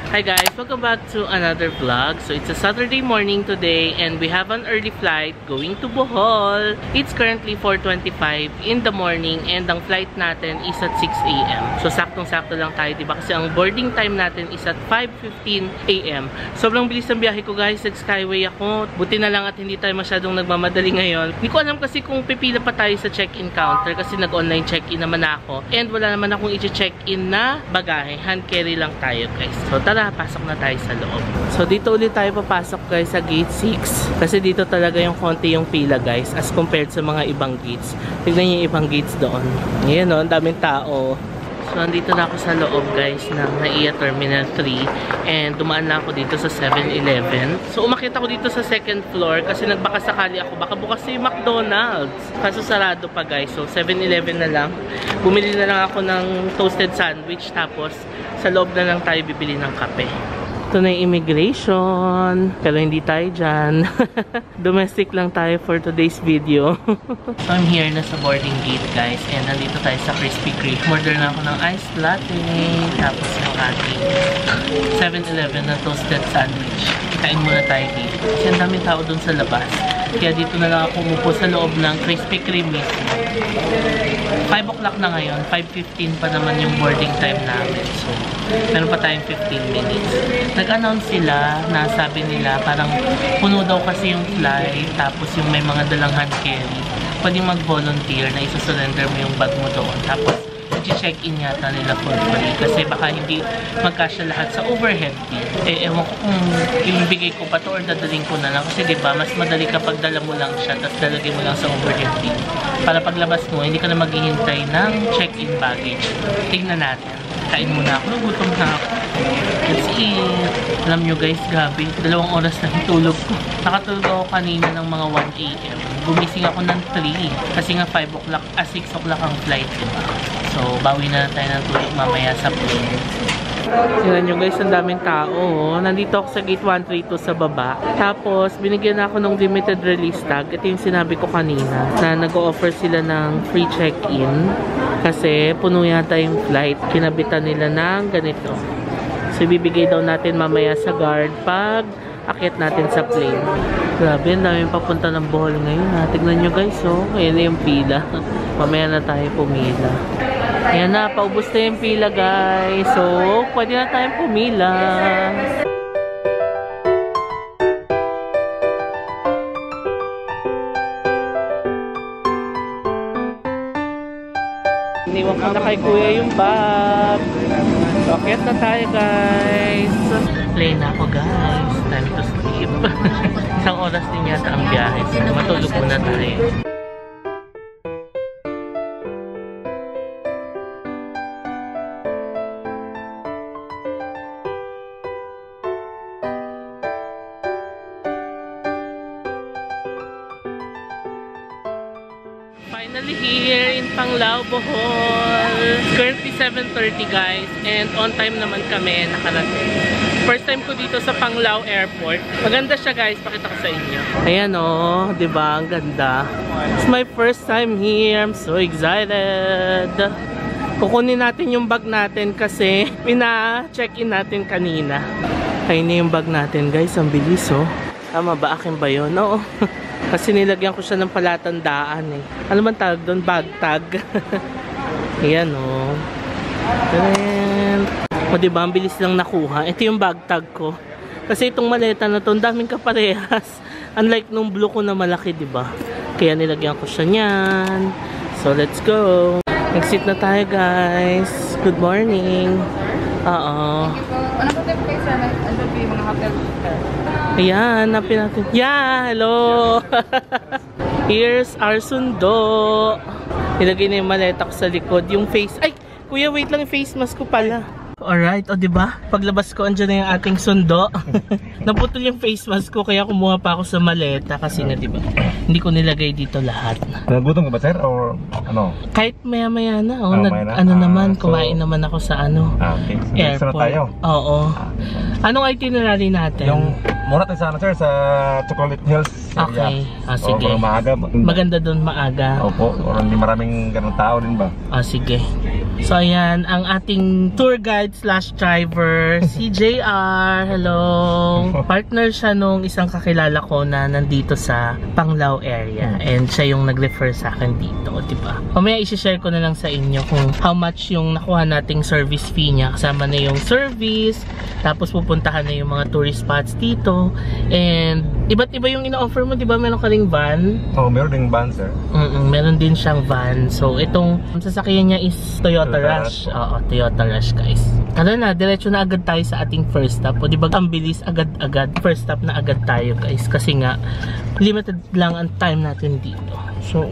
Hi guys, welcome back to another vlog. So it's a Saturday morning today and we have an early flight going to Bohol. It's currently 4:25 in the morning and ang flight natin is at 6 AM. So saktong-sakto lang tayo, diba? Kasi ang boarding time natin is at 5:15 AM. Sobrang bilis ng biyahe ko guys, nag-skyway ako. Buti na lang at hindi tayo masyadong nagmamadali ngayon. Hindi ko alam kasi kung pipila pa tayo sa check-in counter kasi nag-online check-in naman ako. And wala naman akong i-check-in na bagahe. Hand carry lang tayo guys. So tara, pasok na tayo sa loob. So dito ulit tayo papasok guys sa gate 6. Kasi dito talaga yung konti yung pila guys as compared sa mga ibang gates. Tignan niyo yung ibang gates doon. Ayan o, ang daming tao. So andito na ako sa loob guys ng NAIA Terminal 3 and dumaan na ako dito sa 7-Eleven. So umakyat ako dito sa second floor kasi nagbakasakali ako baka bukas yung McDonald's. Kaso sarado pa guys. So 7-Eleven na lang. Bumili na lang ako ng toasted sandwich tapos sa loob na lang tayo bibili ng kape. Ito na yung immigration. Pero hindi tayo dyan. Domestic lang tayo for today's video. So I'm here na sa boarding gate guys. And nandito tayo sa Krispy Kreme. Order na ako ng iced latte. Tapos yung ating 7-Eleven na toasted sandwich. Kain muna tayo dito. Kasi ang daming tao dun sa labas. Kaya dito na lang ako umupo sa loob ng Krispy Kreme mismo. 5 o'clock na ngayon. 5:15 pa naman yung boarding time namin. So meron pa tayong 15 minutes. Nag-announce sila na sabi nila parang puno daw kasi yung flight tapos yung may mga dalang hand carry. Pwedeng mag-volunteer na isa-surrender mo yung bag mo doon. Tapos i-check-in yata nila for free kasi baka hindi magkasya lahat sa overhead fee. Ewan ko kung ibigay ko pa to or dadaling ko na lang kasi diba mas madali kapag dala mo lang siya tapos dalagay mo lang sa overhead fee. Para paglabas mo, hindi ka na maghihintay ng check-in baggage. Tignan natin. Kain muna ako. Nagutom na ako. Let's eat. Alam nyo guys, gabi. 2 oras na tulog ko. Nakatulog ako kanina ng mga 1 AM. Gumising ako ng 3. Kasi nga 5 o'clock, 6 o'clock ang flight, diba? So, bawi na tayo ng tulog mamaya sa plane. Tingnan nyo guys, ang daming tao. Nandito ako sa gate 132 sa baba. Tapos, binigyan na ako ng limited release tag. Ito yung sinabi ko kanina na nag-o-offer sila ng free check-in. Kasi puno yata yung flight. Kinabitan nila ng ganito. So, ibibigay daw natin mamaya sa guard pag akit natin sa plane. Grabe, ang daming papunta ng Bohol ngayon. Tignan nyo guys, oh. Ayan na yung pila. Mamaya na tayo pumila. Ayan na, paubos na yung pila guys. So, pwede na tayong pumila. Iniwan ko na kay kuya yung bag. So, akit na tayo guys. Plane na ako guys. Time to sleep. Isang oras din yata ang biyahe. So, matulog muna tayo. Finally here in Panglao, Bohol. Currently 7:30 guys and on time naman kami nakarating. First time ko dito sa Panglao Airport. Maganda siya guys, pakita ko sa inyo. Ayan oh, 'di ba? Ang ganda. It's my first time here. I'm so excited. Kukunin natin yung bag natin kasi pina-check-in natin kanina. Ayun na yung bag natin guys, ang bilis oh. Tama ba? Akin ba yun? Oo. Kasi nilagyan ko siya ng palatandaan eh. Ano man tawag doon? Bag tag. Ayan o. O diba? Ang bilis lang nakuha. Ito yung bag tag ko. Kasi itong maleta na to, ang daming kaparehas. Unlike nung blue ko na malaki, diba? Kaya nilagyan ko siya niyan. So let's go. Exit na tayo guys. Good morning. Oo. Ano po tayo kayo sana? Ano po yung mga hotel? Ayan, napin natin. Yeah, hello! Here's our sundo. Ilagay na yung maleta ko sa likod. Yung face... Ay! Kuya, wait lang. Yung face mask ko pala. Alright, o diba? Paglabas ko, andyan na yung ating sundo. Naputol yung face mask ko, kaya kumuha pa ako sa maleta. Kasi nga, diba? Hindi ko nilagay dito lahat. Nagutom ka ba, sir? Or ano? Kahit maya-maya na. Oh, maya na? naman, so, kumain naman ako sa okay. airport. Tayo. Oo. Anong itinerary natin? Yung muna tayo sana sir sa Chocolate Hills area. Okay. Sige. O maaga. Maganda doon maaga. Opo, o hindi maraming ganun tao din ba? Sige. So ayan, ang ating tour guide slash driver, si JR. Hello. Partner siya nung isang kakilala ko na nandito sa Panglao area. And siya yung nag-refer sa akin dito, diba? Mamaya isi-share ko na lang sa inyo kung how much yung nakuha nating service fee niya. Kasama na yung service, tapos pupuntahan na yung mga tourist spots dito. And iba't iba yung ina-offer mo, diba? Meron ka ring van. Oh, meron ding van sir. Meron din siyang van. So itong sasakyan niya is Toyota Rush. Oo, Toyota Rush guys. Tara na, diretso na agad tayo sa ating first stop. O diba, ang bilis agad-agad. First stop na agad tayo guys. Kasi nga, limited lang ang time natin dito. So,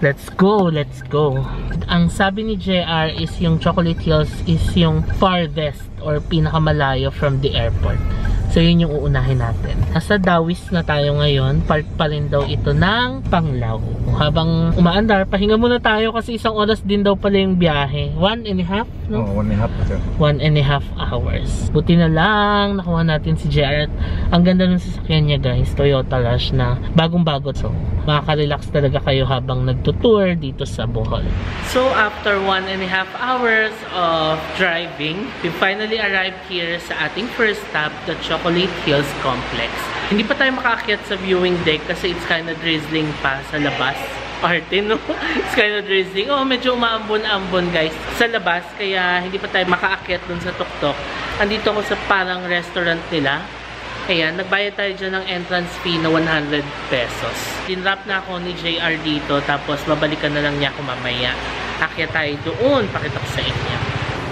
let's go, let's go. Ang sabi ni JR is yung Chocolate Hills is yung farthest or pinakamalayo from the airport. So yun yung uunahin natin. Nasa Dawis na tayo ngayon. Part pa rin daw ito ng Panglao. Habang umaandar, pahinga muna tayo kasi 1 oras din daw pala yung biyahe. 1.5? No? Oh, 1.5 sir. 1.5 hours. Buti na lang nakuha natin si JR. Ang ganda ng sasakyan niya guys. Toyota Rush na bagong-bago. So makaka-relax talaga kayo habang nagtutour dito sa Bohol. So after 1.5 hours of driving, we finally arrived here sa ating first stop, the Chocolate Hills Complex. Hindi pa tayo makaakyat sa viewing deck kasi it's kind of drizzling pa sa labas. Arte, no? It's kind of drizzling. Oh, medyo umaambon-ambon guys sa labas, kaya hindi pa tayo makaakyat dun sa tuktok. Andito ako sa parang restaurant nila. Ayan, nagbayad tayo dyan ng entrance fee na 100 pesos. Tinrap na ako ni JR dito, tapos babalikan na lang niya ako mamaya. Akyat tayo doon, pakita ko sa inyo.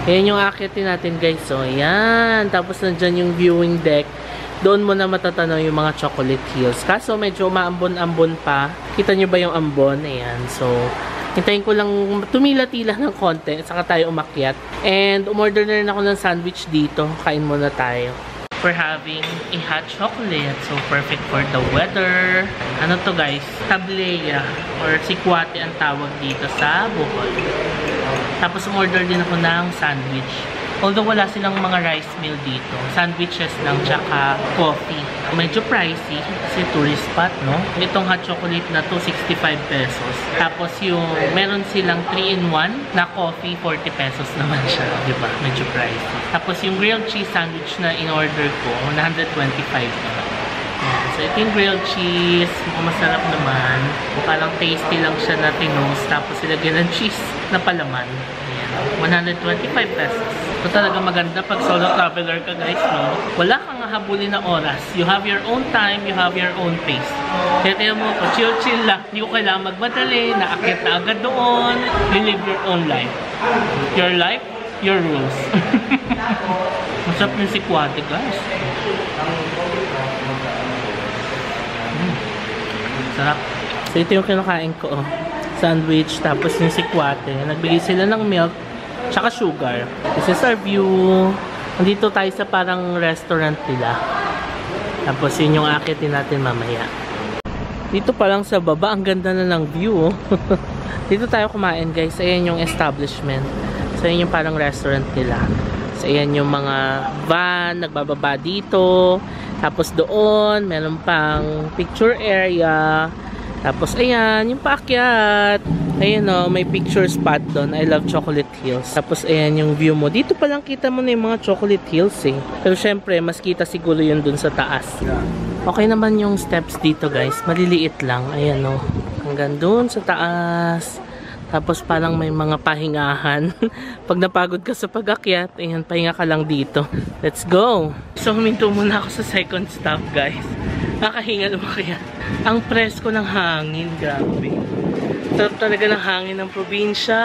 Ayan yung akyatin natin guys. So, ayan. Tapos nandyan yung viewing deck. Doon mo na matatanaw yung mga Chocolate Hills. Kaso medyo maambon-ambon pa. Kita nyo ba yung ambon? Ayan. So, hintayin ko lang tumila-tila ng konti. Saka tayo umakyat. And umorder na rin ako ng sandwich dito. Kain muna tayo. We're having a hot chocolate. So, perfect for the weather. Ano to guys? Tableya or sikwate ang tawag dito sa Bohol. Tapos umorder din ako ng sandwich. Although wala silang mga rice meal dito. Sandwiches lang tsaka coffee. Medyo pricey kasi tourist spot, no? Itong hot chocolate na to, 65 pesos. Tapos yung meron silang 3-in-1 na coffee, 40 pesos naman siya. Diba? Medyo pricey. Tapos yung grilled cheese sandwich na in-order ko, 125 naman. So ito yung grilled cheese. Masarap naman. Parang tasty lang siya na tinos. Tapos ilagyan ng cheese na palaman. Ayan. 125 pesos. So talaga maganda pag solo traveler ka guys, no? Wala kang habulin na oras. You have your own time, you have your own pace. Kaya mo ko, chill lang. Hindi ko kailangan magmadali, naakyat na agad doon. You live your own life. Your life, your rules. Masarap yung sikwate guys. Sarap. So ito yung kinakain ko, oh. Sandwich, tapos yung sikwate. Nagbigay sila ng milk tsaka sugar. This is our view. Nandito tayo sa parang restaurant nila. Tapos yun yung akitin natin mamaya. Dito pa lang sa baba, ang ganda na ng view. Dito tayo kumain guys. Ayan yung establishment. So ayan yung parang restaurant nila. So ayan yung mga van, nagbababa dito. Tapos doon, meron pang picture area. Tapos ayan, yung paakyat. Ayan o, may picture spot doon. I love Chocolate Hills. Tapos ayan yung view mo. Dito pa lang kita mo na yung mga Chocolate Hills eh. Pero syempre, mas kita siguro yun dun sa taas. Okay naman yung steps dito guys. Maliliit lang. Ayan o. Hanggang dun sa taas. Tapos parang may mga pahingahan. Pag napagod ka sa pag-akyat, ayan, pahinga ka lang dito. Let's go! So, huminto muna ako sa second stop guys. Nakahinga naman kaya. Ang presko ng hangin, grabe. Sarap talaga ng hangin ng probinsya.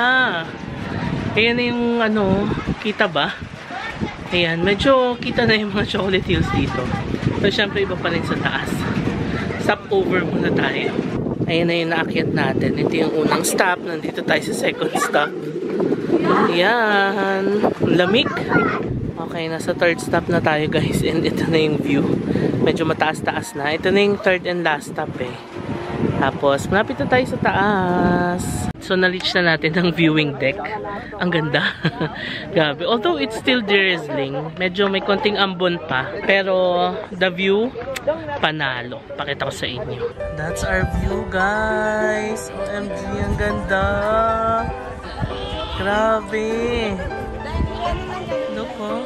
Ayan na yung ano, kita ba? Ayan, medyo kita na yung mga Chocolate Hills dito. So, syempre iba pa rin sa taas. Stop over muna tayo. Ayan na yung naakyat natin. Ito yung unang stop. Nandito tayo sa second stop. Ayan. Lamig. Okay, nasa third stop na tayo guys. And ito na yung view. Medyo mataas-taas na. Ito na yung third and last stop eh. Tapos, malapit na tayo sa taas. So, na-reach na natin ang viewing deck. Ang ganda. Grabe. Although, it's still drizzling. Medyo may konting ambon pa. Pero, the view, panalo. Pakita ko sa inyo. That's our view, guys. OMG, ang ganda. Grabe. Look, oh.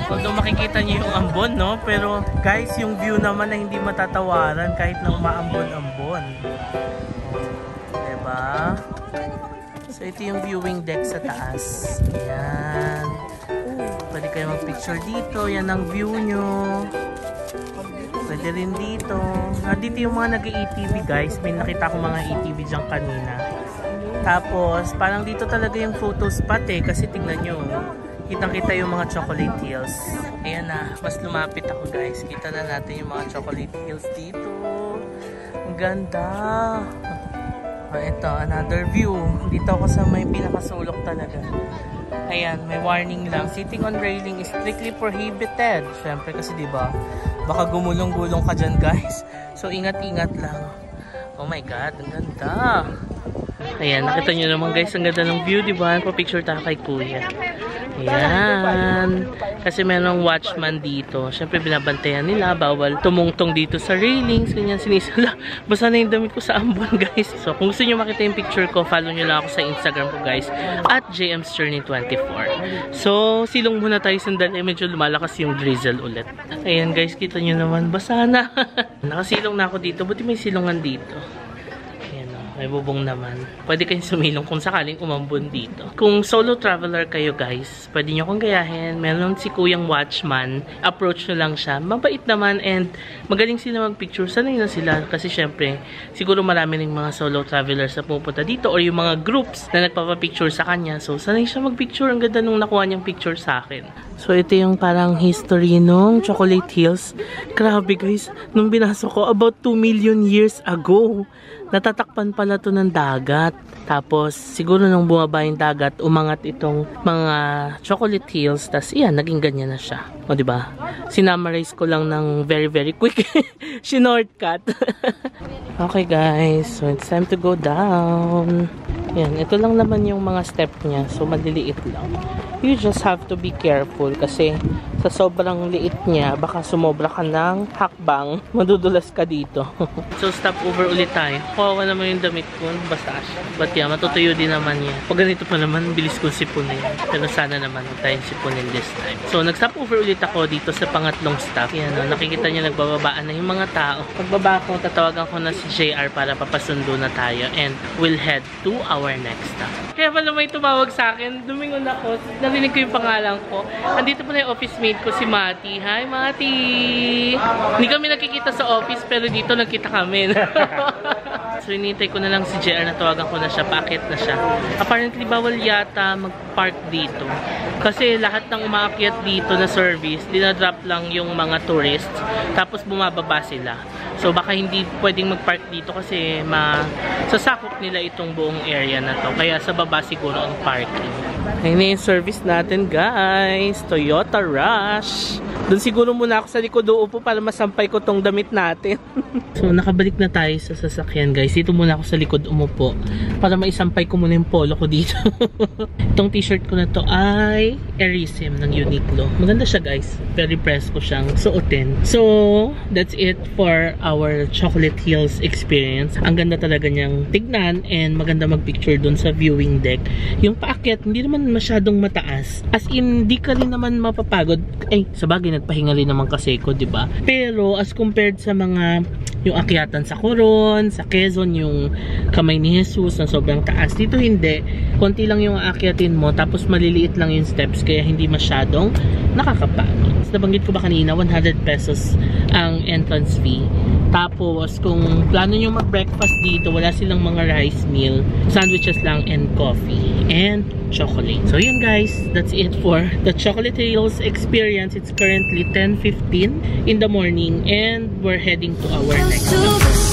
Although makikita niyo yung ambon, no? Pero, guys, yung view naman na hindi matatawaran kahit na umaambon-ambon. Diba? So, ito yung viewing deck sa taas. Ayan. Pwede kayo mag-picture dito. Yan ang view nyo. Pwede rin dito. Dito yung mga nag-ATV, guys. May nakita ko mga ATV dyan kanina. Tapos, parang dito talaga yung photo spot eh. Kasi tingnan nyo. Kitang-kita yung mga chocolate hills. Ayan na. Mas lumapit ako, guys. Kita na natin yung mga chocolate hills dito. Ang ganda. Ito, another view. Dito ako sa may pinakasulok talaga. Ayan, may warning lang. Sitting on railing is strictly prohibited. Siyempre kasi diba, baka gumulong-gulong ka dyan, guys. So, ingat-ingat lang. Oh my God, ang ganda. Ayan, nakita nyo naman, guys, ang ganda ng view, diba? Nagpa-picture tayo kay Kuya. Ayan. Kasi merong watchman dito. Siyempre, binabantayan nila. Bawal tumungtong dito sa railings. Ganyan, sinisala. Basta na yung damit ko sa ambon, guys. So, kung gusto nyo makita yung picture ko, follow nyo lang ako sa Instagram ko, guys. At JMsJourney24. So, silong muna tayo sandali. Medyo lumalakas yung drizzle ulit. Ayan, guys. Kita nyo naman. Basa na. Nakasilong na ako dito. Buti may silungan dito. May bubong naman. Pwede kayong sumilong kung sakaling umambon dito. Kung solo traveler kayo, guys, pwede nyo kong gayahin. Meron si Kuyang Watchman. Approach nyo lang siya. Mabait naman and magaling sila mag-picture. Sanay na sila kasi syempre, siguro marami rin mga solo travelers na pupunta dito or yung mga groups na nagpapapicture sa kanya. So, sanay siya mag-picture. Ang ganda nung nakuha niyang picture sa akin. So, ito yung parang history nung Chocolate Hills. Grabe, guys. Nung binasa ko, about 2 million years ago. Natatakpan pala to ng dagat. Tapos, siguro nung bumaba yung dagat, umangat itong mga chocolate hills. Tapos, iyan, naging ganyan na siya. O, diba? Sinamarize ko lang ng very, very quick. Shortcut. Okay, guys. So, it's time to go down. Yan. Ito lang naman yung mga step niya. So, maliliit lang. You just have to be careful kasi sa sobrang liit niya, baka sumobra ka ng hakbang, madudulas ka dito. So, stop over ulit tayo. Kawawa naman yung damit ko, basta siya. But yeah, matutuyo din naman yan. Pag ganito pa naman, bilis kong sipunin. Pero sana naman huwag tayong sipunin this time. So, nag-stop over ulit ako dito sa pangatlong stop. Yan, no? Nakikita niyo nagbababaan na yung mga tao. Pagbaba ko, tatawagan ko na si JR para papasundo na tayo and we'll head to our next stop. Kaya pala may tumawag sa akin, lumingon ako, narinig ko yung pangalan ko. Andito pala yung office mate ko, si Mati. Hi, Mati! Hindi kami nakikita sa office, pero dito nagkita kami. So, inintay ko na lang si JR na tawagan ko na siya, paakit na siya. Apparently, bawal yata mag-park dito. Kasi lahat ng umaakyat dito na service, dinadrop lang yung mga tourists, tapos bumababa sila. So, baka hindi pwedeng mag-park dito kasi sasakop nila itong buong area na to. Kaya sa baba siguro ang parking. Ayun na yung service natin, guys. Toyota Rush. Doon siguro muna ako sa likod uupo para masampay ko tong damit natin. So, nakabalik na tayo sa sasakyan, guys. Dito muna ako sa likod umupo para maisampay ko muna yung polo ko dito. Itong t-shirt ko na to ay Erisim ng Uniqlo. Maganda siya, guys. Very presko siyang suotin. So, that's it for our Chocolate Hills experience. Ang ganda talaga niyang tignan and maganda magpicture dun sa viewing deck. Yung paakyat, hindi naman masyadong mataas. As in, di ka rin naman mapapagod. Ay, sabagay, nagpahinga rin naman kasi ko, diba? Pero, as compared sa mga yung akyatan sa Coron, sa Quezon, yung Kamay ni Jesus na sobrang taas. Dito hindi. Konti lang yung aakyatin mo, tapos maliliit lang yung steps, kaya hindi masyadong nakakapagod. Nabanggit ko ba kanina, 100 pesos ang entrance fee. Tapos, kung plano nyo mag-breakfast dito, wala silang mga rice meal, sandwiches lang and coffee and chocolate. So, yun guys, that's it for the Chocolate Hills experience. It's currently 10:15 in the morning and we're heading to our next stop.